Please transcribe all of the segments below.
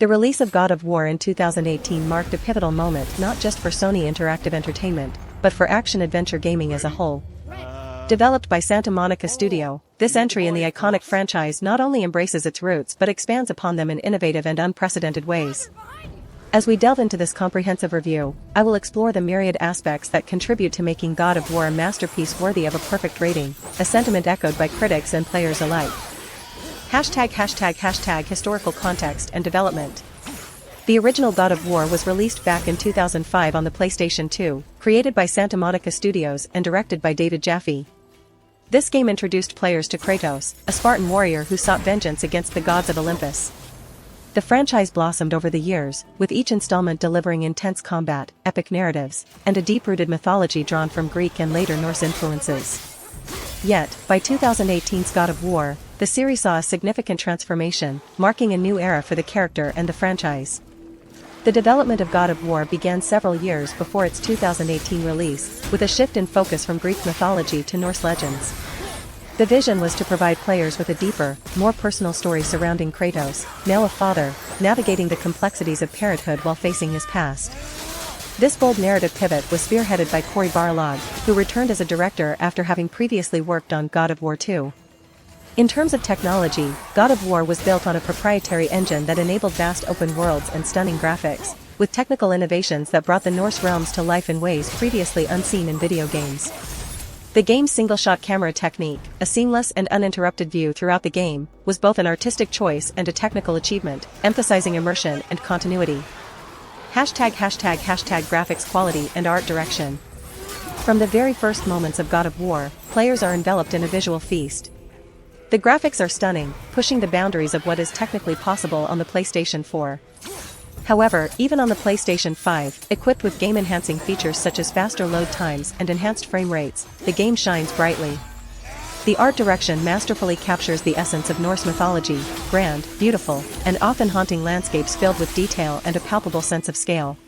The release of God of War in 2018 marked a pivotal moment not just for Sony Interactive Entertainment, but for action-adventure gaming as a whole. Developed by Santa Monica Studio, this entry in the iconic franchise not only embraces its roots but expands upon them in innovative and unprecedented ways. As we delve into this comprehensive review, I will explore the myriad aspects that contribute to making God of War a masterpiece worthy of a perfect rating, a sentiment echoed by critics and players alike. Historical context and development. The original God of War was released back in 2005 on the PlayStation 2, created by Santa Monica Studios and directed by David Jaffe. This game introduced players to Kratos, a Spartan warrior who sought vengeance against the gods of Olympus. The franchise blossomed over the years, with each installment delivering intense combat, epic narratives, and a deep-rooted mythology drawn from Greek and later Norse influences. Yet, by 2018's God of War, the series saw a significant transformation, marking a new era for the character and the franchise. The development of God of War began several years before its 2018 release, with a shift in focus from Greek mythology to Norse legends. The vision was to provide players with a deeper, more personal story surrounding Kratos, now a father, navigating the complexities of parenthood while facing his past. This bold narrative pivot was spearheaded by Cory Barlog, who returned as a director after having previously worked on God of War 2. In terms of technology, God of War was built on a proprietary engine that enabled vast open worlds and stunning graphics, with technical innovations that brought the Norse realms to life in ways previously unseen in video games. The game's single-shot camera technique, a seamless and uninterrupted view throughout the game, was both an artistic choice and a technical achievement, emphasizing immersion and continuity. Graphics quality and art direction. From the very first moments of God of War, players are enveloped in a visual feast. The graphics are stunning, pushing the boundaries of what is technically possible on the PlayStation 4. However, even on the PlayStation 5, equipped with game-enhancing features such as faster load times and enhanced frame rates, the game shines brightly. The art direction masterfully captures the essence of Norse mythology, grand, beautiful, and often haunting landscapes filled with detail and a palpable sense of scale.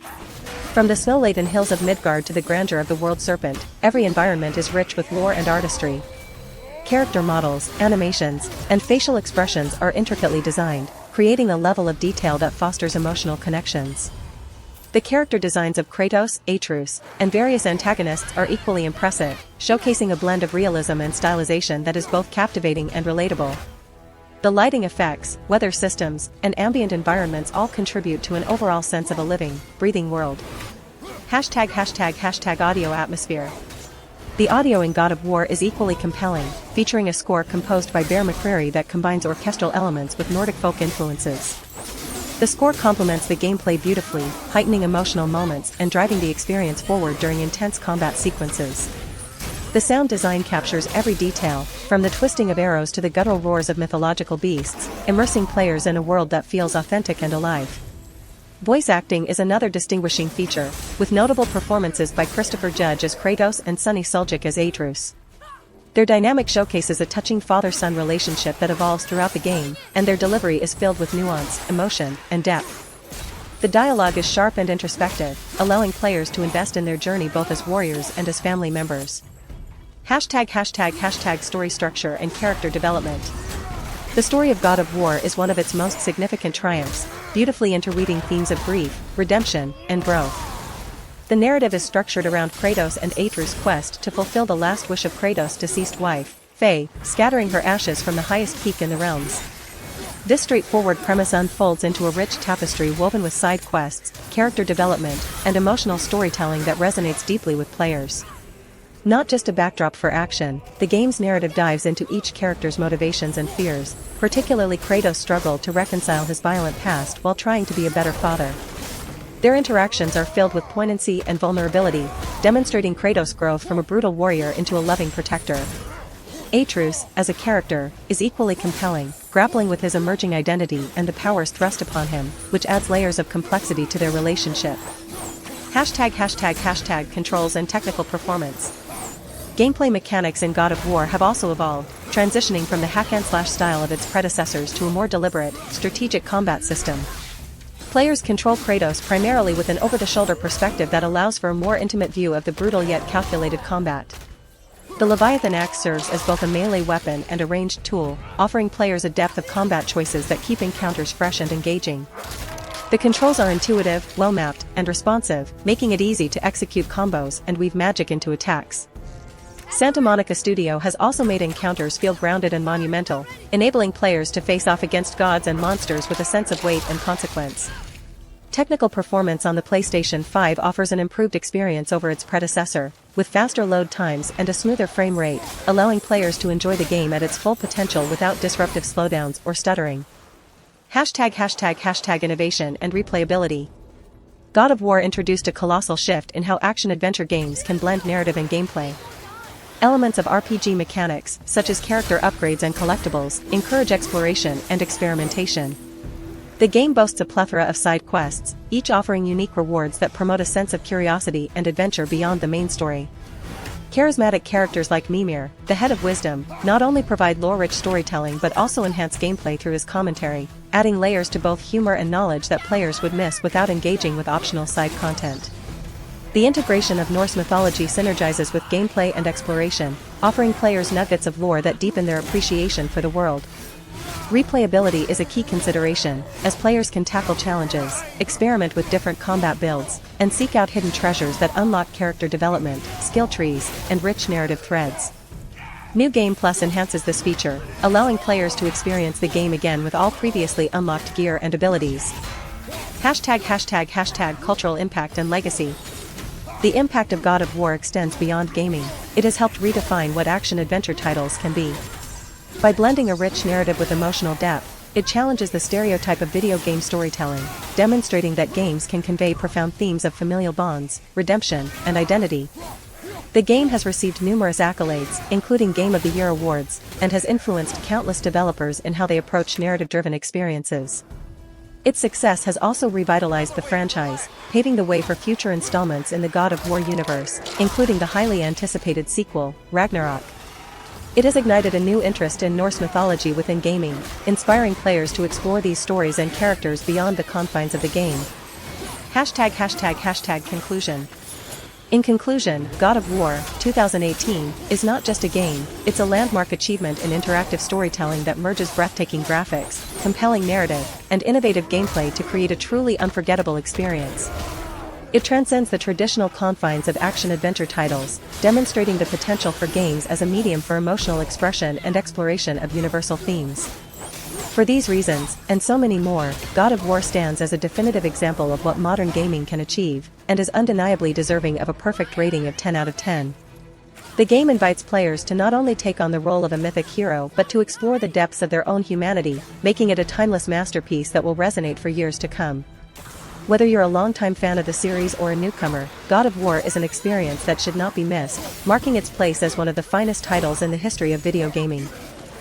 From the snow-laden hills of Midgard to the grandeur of the world serpent, every environment is rich with lore and artistry. Character models, animations, and facial expressions are intricately designed, creating a level of detail that fosters emotional connections. The character designs of Kratos, Atreus, and various antagonists are equally impressive, showcasing a blend of realism and stylization that is both captivating and relatable. The lighting effects, weather systems, and ambient environments all contribute to an overall sense of a living, breathing world. Audio atmosphere. The audio in God of War is equally compelling, featuring a score composed by Bear McCreary that combines orchestral elements with Nordic folk influences. The score complements the gameplay beautifully, heightening emotional moments and driving the experience forward during intense combat sequences. The sound design captures every detail, from the twisting of arrows to the guttural roars of mythological beasts, immersing players in a world that feels authentic and alive. Voice acting is another distinguishing feature, with notable performances by Christopher Judge as Kratos and Sunny Suljic as Atreus. Their dynamic showcases a touching father-son relationship that evolves throughout the game, and their delivery is filled with nuance, emotion, and depth. The dialogue is sharp and introspective, allowing players to invest in their journey both as warriors and as family members. Story structure and character development. The story of God of War is one of its most significant triumphs, beautifully interweaving themes of grief, redemption, and growth. The narrative is structured around Kratos and Atreus' quest to fulfill the last wish of Kratos' deceased wife, Faye, scattering her ashes from the highest peak in the realms. This straightforward premise unfolds into a rich tapestry woven with side quests, character development, and emotional storytelling that resonates deeply with players. Not just a backdrop for action, the game's narrative dives into each character's motivations and fears, particularly Kratos' struggle to reconcile his violent past while trying to be a better father. Their interactions are filled with poignancy and vulnerability, demonstrating Kratos' growth from a brutal warrior into a loving protector. Atreus, as a character, is equally compelling, grappling with his emerging identity and the powers thrust upon him, which adds layers of complexity to their relationship. Controls and technical performance. Gameplay mechanics in God of War have also evolved, transitioning from the hack-and-slash style of its predecessors to a more deliberate, strategic combat system. Players control Kratos primarily with an over-the-shoulder perspective that allows for a more intimate view of the brutal yet calculated combat. The Leviathan axe serves as both a melee weapon and a ranged tool, offering players a depth of combat choices that keep encounters fresh and engaging. The controls are intuitive, well-mapped, and responsive, making it easy to execute combos and weave magic into attacks. Santa Monica Studio has also made encounters feel grounded and monumental, enabling players to face off against gods and monsters with a sense of weight and consequence. Technical performance on the PlayStation 5 offers an improved experience over its predecessor, with faster load times and a smoother frame rate, allowing players to enjoy the game at its full potential without disruptive slowdowns or stuttering. Innovation and replayability. God of War introduced a colossal shift in how action-adventure games can blend narrative and gameplay. Elements of RPG mechanics, such as character upgrades and collectibles, encourage exploration and experimentation. The game boasts a plethora of side quests, each offering unique rewards that promote a sense of curiosity and adventure beyond the main story. Charismatic characters like Mimir, the Head of Wisdom, not only provide lore-rich storytelling but also enhance gameplay through his commentary, adding layers to both humor and knowledge that players would miss without engaging with optional side content. The integration of Norse mythology synergizes with gameplay and exploration, offering players nuggets of lore that deepen their appreciation for the world. Replayability is a key consideration, as players can tackle challenges, experiment with different combat builds, and seek out hidden treasures that unlock character development, skill trees, and rich narrative threads. New Game Plus enhances this feature, allowing players to experience the game again with all previously unlocked gear and abilities. Cultural impact and legacy. The impact of God of War extends beyond gaming. It has helped redefine what action-adventure titles can be. By blending a rich narrative with emotional depth, it challenges the stereotype of video game storytelling, demonstrating that games can convey profound themes of familial bonds, redemption, and identity. The game has received numerous accolades, including Game of the Year awards, and has influenced countless developers in how they approach narrative-driven experiences. Its success has also revitalized the franchise, paving the way for future installments in the God of War universe, including the highly anticipated sequel, Ragnarok. It has ignited a new interest in Norse mythology within gaming, inspiring players to explore these stories and characters beyond the confines of the game. Conclusion. In conclusion, God of War 2018 is not just a game, it's a landmark achievement in interactive storytelling that merges breathtaking graphics, compelling narrative, and innovative gameplay to create a truly unforgettable experience. It transcends the traditional confines of action-adventure titles, demonstrating the potential for games as a medium for emotional expression and exploration of universal themes. For these reasons, and so many more, God of War stands as a definitive example of what modern gaming can achieve, and is undeniably deserving of a perfect rating of 10 out of 10. The game invites players to not only take on the role of a mythic hero but to explore the depths of their own humanity, making it a timeless masterpiece that will resonate for years to come. Whether you're a longtime fan of the series or a newcomer, God of War is an experience that should not be missed, marking its place as one of the finest titles in the history of video gaming.